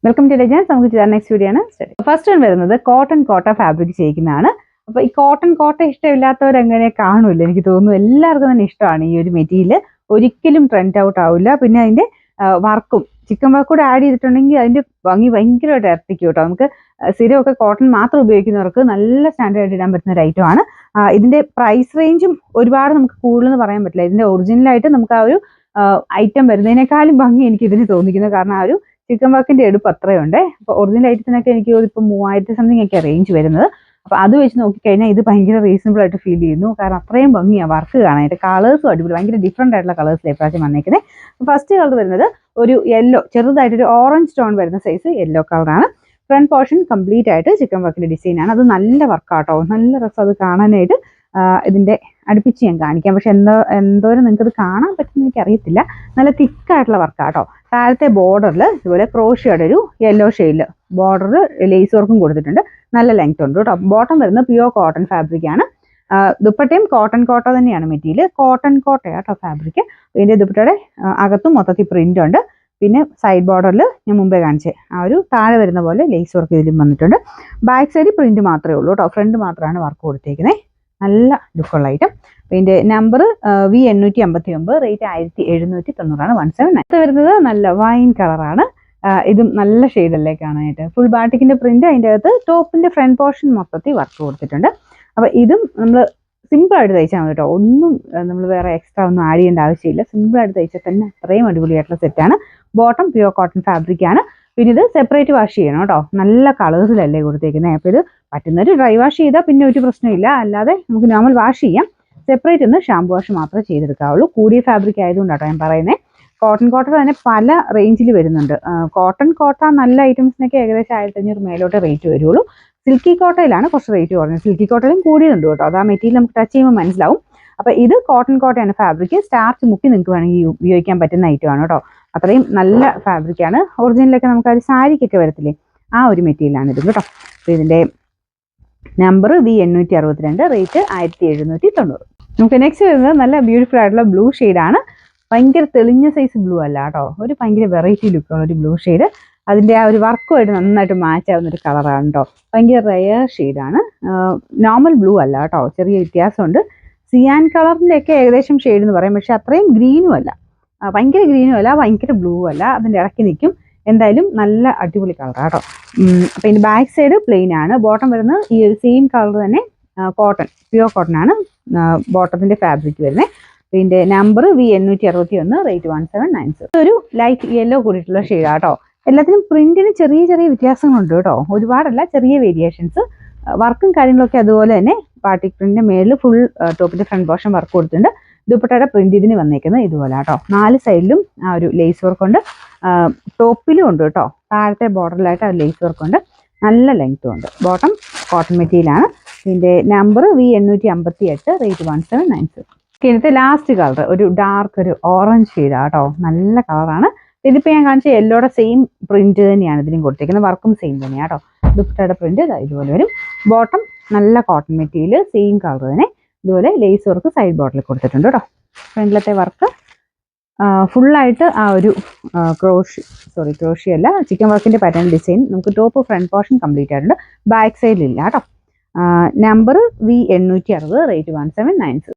Welcome to legends. നമുക്ക് ചെയ്യാൻ next video ആണ് സ്റ്റഡി. ഫസ്റ്റ് വൺ വരുന്നത് കോട്ടൺ കോട്ട ഫാബ്രിക് ചെയ്യിക്കുന്നതാണ്. അപ്പോൾ ഈ കോട്ടൺ കോട്ട ഇഷ്ടമില്ലാത്തവരെങ്ങനെ കാണൂല, എനിക്ക് തോന്നുന്നു എല്ലാവർക്കും തന്നെ ഇഷ്ടമാണ് ഈ ഒരു മെറ്റീരിയൽ. ഒരിക്കലും ട്രെൻഡ് ഔട്ട് ആവില്ല. പിന്നെ അതിന്റെ വർക്കും ചിക്കൻ വർക്ക് കൂടെ ആഡ് ചെയ്തിട്ടുണ്ടെങ്കിൽ അതിന്റെ ഭംഗി ഭയങ്കരമായിട്ട് ഇരട്ടിക്കും കേട്ടോ. നമുക്ക് സ്ഥിരമൊക്കെ കോട്ടൺ മാത്രം ഉപയോഗിക്കുന്നവർക്ക് നല്ല സ്റ്റാൻഡേർഡ് ആയിട്ട് ഇടാൻ പറ്റുന്ന ഒരു ഐറ്റം ആണ്. ഇതിന്റെ പ്രൈസ് റേഞ്ചും ഒരുപാട് നമുക്ക് കൂടുതലെന്ന് പറയാൻ പറ്റില്ല. ഇതിന്റെ ഒറിജിനലായിട്ട് നമുക്ക് ആ ഒരു ഐറ്റം വരുന്നതിനേക്കാളും ഭംഗി എനിക്ക് ഇതിന് തോന്നിക്കുന്നത്. കാരണം ആ ഒരു ചിക്കൻ വർക്കിന്റെ എടുപ്പ് അത്രയുണ്ട്. അപ്പോൾ ഒറിജിനൽ ഐറ്റത്തിനൊക്കെ എനിക്ക് ഇപ്പോൾ 3000 സംതിങ് ഒക്കെ റേഞ്ച് വരുന്നത്. അപ്പോൾ അത് വെച്ച് നോക്കിക്കഴിഞ്ഞാൽ ഇത് ഭയങ്കര റീസണബിൾ ആയിട്ട് ഫീൽ ചെയ്യുന്നു. കാരണം അത്രയും ഭംഗിയാണ് വർക്ക് കാണാനായിട്ട്. കളേഴ്സും അടിപൊളി, ഭയങ്കര ഡിഫറെൻ്റ് ആയിട്ടുള്ള കളേഴ്സിൽ ഇപ്രാവശ്യം വന്നേക്കുന്നത്. ഫസ്റ്റ് കളർ വരുന്നത് ഒരു യെല്ലോ, ചെറുതായിട്ടൊരു ഓറഞ്ച് ടോൺ വരുന്ന സൈസ് യെല്ലോ കളറാണ്. ഫ്രണ്ട് പോർഷൻ കംപ്ലീറ്റ് ആയിട്ട് ചിക്കൻ വർക്കിന്റെ ഡിസൈനാണ്. അത് നല്ല വർക്കാട്ടോ, നല്ല രസം അത് കാണാനായിട്ട്. ഇതിന്റെ അടുപ്പിച്ച് ഞാൻ കാണിക്കാം. പക്ഷെ എന്തോരം നിങ്ങൾക്ക് ഇത് കാണാൻ പറ്റുമെന്ന് എനിക്ക് അറിയത്തില്ല. നല്ല തിക്കായിട്ടുള്ള വർക്കാട്ടോ. താഴത്തെ ബോർഡറിൽ ഇതുപോലെ ക്രോഷിയുടെ ഒരു യെല്ലോ ഷെയ്ഡിൽ ബോർഡറിൽ ലേസ് വർക്കും കൊടുത്തിട്ടുണ്ട്. നല്ല ലെങ്ത് ഉണ്ട് കേട്ടോ. ബോട്ടം വരുന്നത് പ്യുവർ കോട്ടൺ ഫാബ്രിക് ആണ്. ദുപ്പട്ടയും കോട്ടൺ കോട്ട തന്നെയാണ് മെറ്റീരിയൽ. Cotton കോട്ടയാട്ടോ fabric. ഇതിന്റെ ദുപ്പട്ടയുടെ അകത്തും മൊത്തത്തിൽ പ്രിന്റ് ഉണ്ട്. പിന്നെ സൈഡ് ബോർഡറിൽ ഞാൻ മുമ്പേ കാണിച്ചേ ആ ഒരു താഴെ വരുന്ന പോലെ ലേസ് വർക്ക് ഇതിലും വന്നിട്ടുണ്ട്. ബാക്ക് സൈഡ് പ്രിന്റ് മാത്രമേ ഉള്ളൂ കേട്ടോ. ഫ്രണ്ട് മാത്രമാണ് വർക്ക് കൊടുത്തേക്കുന്നത്. നല്ല ലുക്കുള്ള ഐറ്റം. ഇതിന്റെ നമ്പർ V859, റേറ്റ് 1790, 179. വരുന്നത് നല്ല വൈൻ കളറാണ്. ഇതും നല്ല ഷെയ്ഡല്ലേ കാണാനായിട്ട്. ഫുൾ ബാട്ടിക്കിന്റെ പ്രിന്റ്, അതിൻ്റെ അകത്ത് ടോപ്പിന്റെ ഫ്രണ്ട് പോർഷൻ മൊത്തത്തിൽ വർക്ക് കൊടുത്തിട്ടുണ്ട്. അപ്പൊ ഇതും നമ്മൾ സിമ്പിൾ ആയിട്ട് തയ്ച്ചാൽ മതി കേട്ടോ. ഒന്നും നമ്മൾ വേറെ എക്സ്ട്രാ ഒന്നും ആഡ് ചെയ്യേണ്ട ആവശ്യമില്ല. സിമ്പിൾ ആയിട്ട് തയ്ച്ചാൽ തന്നെ അത്രയും അടിപൊളിയായിട്ടുള്ള സെറ്റാണ്. ബോട്ടം പ്യുവർ കോട്ടൺ ഫാബ്രിക് ആണ്. പിന്നെ ഇത് സെപ്പറേറ്റ് വാഷ് ചെയ്യണം കേട്ടോ. നല്ല കളേഴ്സിലല്ലേ കൊടുത്തേക്കുന്നത്. അപ്പോൾ ഇത് പറ്റുന്നൊരു ഡ്രൈ വാഷ് ചെയ്താൽ പിന്നെ ഒരു പ്രശ്നമില്ല. അല്ലാതെ നമുക്ക് നോർമൽ വാഷ് ചെയ്യാം. സെപ്പറേറ്റ് ഒന്ന് ഷാമ്പു വാഷ് മാത്രമേ ചെയ്തെടുക്കാവുള്ളൂ. കൂടിയ ഫാബ്രിക് ആയതുകൊണ്ടാട്ടോ ഞാൻ പറയുന്നത്. കോട്ടൺ കോട്ട തന്നെ പല റേഞ്ചിൽ വരുന്നുണ്ട്. കോട്ടൺ കോട്ട നല്ല ഐറ്റംസിനൊക്കെ ഏകദേശം 1500 മേലോട്ട് റേറ്റ് വരുള്ളൂ. സിൽക്കി കോട്ടയിലാണ് കുറച്ച് റേറ്റ് കുറഞ്ഞത്. സിൽക്കി കോട്ടയിലും കൂടിയുണ്ട് കേട്ടോ. അത് ആ മെറ്റീരിയൽ നമുക്ക് ടച്ച് ചെയ്യുമ്പോൾ മനസ്സിലാവും. അപ്പോൾ ഇത് കോട്ടൺ കോട്ടയാണ് ഫാബ്രിക്. സ്റ്റാർച്ച് മുക്കി നിങ്ങൾക്ക് വേണമെങ്കിൽ ഉപയോഗിക്കാൻ പറ്റുന്ന ഐറ്റമാണ് കേട്ടോ. അത്രയും നല്ല ഫാബ്രിക്കാണ്. ഒറിജിനലൊക്കെ നമുക്ക് ആ ഒരു സാരിക്കൊക്കെ വരത്തില്ലേ, ആ ഒരു മെറ്റീരിയലാണ് ഇത് കേട്ടോ. അപ്പോൾ ഇതിൻ്റെ നമ്പർ V862, റേറ്റ് 1790. നമുക്ക് നെക്സ്റ്റ് വരുന്നത് നല്ല ബ്യൂട്ടിഫുൾ ആയിട്ടുള്ള ബ്ലൂ ഷെയ്ഡാണ്. ഭയങ്കര തെളിഞ്ഞ സൈസ് ബ്ലൂ അല്ല കേട്ടോ. ഒരു ഭയങ്കര വെറൈറ്റി ലുക്കുള്ള ഒരു ബ്ലൂ ഷെയ്ഡ്. അതിൻ്റെ ആ ഒരു വർക്കുമായിട്ട് നന്നായിട്ട് മാച്ച് ആവുന്ന ഒരു കളറാണ് കേട്ടോ. ഭയങ്കര റെയർ ഷെയ്ഡാണ്. നോർമൽ ബ്ലൂ അല്ല കേട്ടോ, ചെറിയ വ്യത്യാസമുണ്ട്. സിയാൻ കളറിൻ്റെ ഒക്കെ ഏകദേശം ഷെയ്ഡ് എന്ന് പറയും. പക്ഷെ അത്രയും ഗ്രീനും അല്ല, ഭയങ്കര ഗ്രീനും അല്ല, ഭയങ്കര ബ്ലൂ അല്ല. അതിൻ്റെ ഇടയ്ക്ക് നിൽക്കും. എന്തായാലും നല്ല അടിപൊളി കളറാണ് കേട്ടോ. അപ്പോൾ ഇതിൻ്റെ ബാക്ക് സൈഡ് പ്ലെയിൻ ആണ്. ബോട്ടം വരുന്നത് ഈ ഒരു സെയിം കളർ തന്നെ, കോട്ടൺ, പ്യുവർ കോട്ടൺ ആണ് ബോട്ടത്തിൻ്റെ ഫാബ്രിക് വരുന്നത്. ഇതിൻ്റെ നമ്പർ V861, റേറ്റ് 1790. ഒരു ലൈറ്റ് യെല്ലോ കൂടിയിട്ടുള്ള ഷെയ്ഡാണ് കേട്ടോ. എല്ലാത്തിനും പ്രിന്റിന് ചെറിയ ചെറിയ വ്യത്യാസങ്ങളുണ്ട് കേട്ടോ. ഒരുപാടല്ല, ചെറിയ വേരിയേഷൻസ്. വർക്കും കാര്യങ്ങളൊക്കെ അതുപോലെ തന്നെ. ബാട്ടിക് പ്രിന്റിന്റെ മേളിൽ ഫുൾ ടോപ്പിന്റെ ഫ്രണ്ട് പോർഷൻ വർക്ക് കൊടുത്തിട്ടുണ്ട്. ദുപ്പട്ടയുടെ പ്രിന്റ് ഇതിന് വന്നേക്കുന്നത് ഇതുപോലെ കേട്ടോ. 4 സൈഡിലും ആ ഒരു ലേസ് വർക്ക് ഉണ്ട്. ടോപ്പിലും ഉണ്ട് കേട്ടോ. താഴത്തെ ബോർഡറിലായിട്ട് ആ ലേസ് വർക്ക് ഉണ്ട്. നല്ല ലെങ്ത്തും ഉണ്ട്. ബോട്ടം കോട്ടൺ മെറ്റീരിയലാണ്. ഇതിന്റെ നമ്പർ V858, റേറ്റ് 1790. ഇതിനകത്തെ ലാസ്റ്റ് കളർ ഒരു ഡാർക്ക് ഒരു ഓറഞ്ച് ഷെയ്ഡാണ് കേട്ടോ. നല്ല കളറാണ്. ഇതിപ്പോൾ ഞാൻ കാണിച്ച യെല്ലോയുടെ സെയിം പ്രിന്റ് തന്നെയാണ് ഇതിനും കൊടുത്തേക്കുന്നത്. വർക്കും സെയിം തന്നെയാണ് കേട്ടോ. ദുപ്പട്ടയുടെ പ്രിന്റ് ഇതുപോലെ വരും. ബോട്ടം നല്ല കോട്ടൺ മെറ്റീരിയൽ, സെയിം കളർ തന്നെ. ഇതുപോലെ ലേസ് വർക്ക് സൈഡ് ബോർഡറിൽ കൊടുത്തിട്ടുണ്ട് കേട്ടോ. ഫ്രണ്ടിലത്തെ വർക്ക് ഫുള്ളായിട്ട് ആ ഒരു ക്രോഷി അല്ല, ചിക്കൻ വർക്കിന്റെ പാറ്റേൺ ഡിസൈൻ. നമുക്ക് ടോപ്പ് ഫ്രണ്ട് പോർഷൻ കംപ്ലീറ്റ് ആയിട്ടുണ്ട്. ബാക്ക് സൈഡിലില്ല കേട്ടോ. Number V860, rate 1790.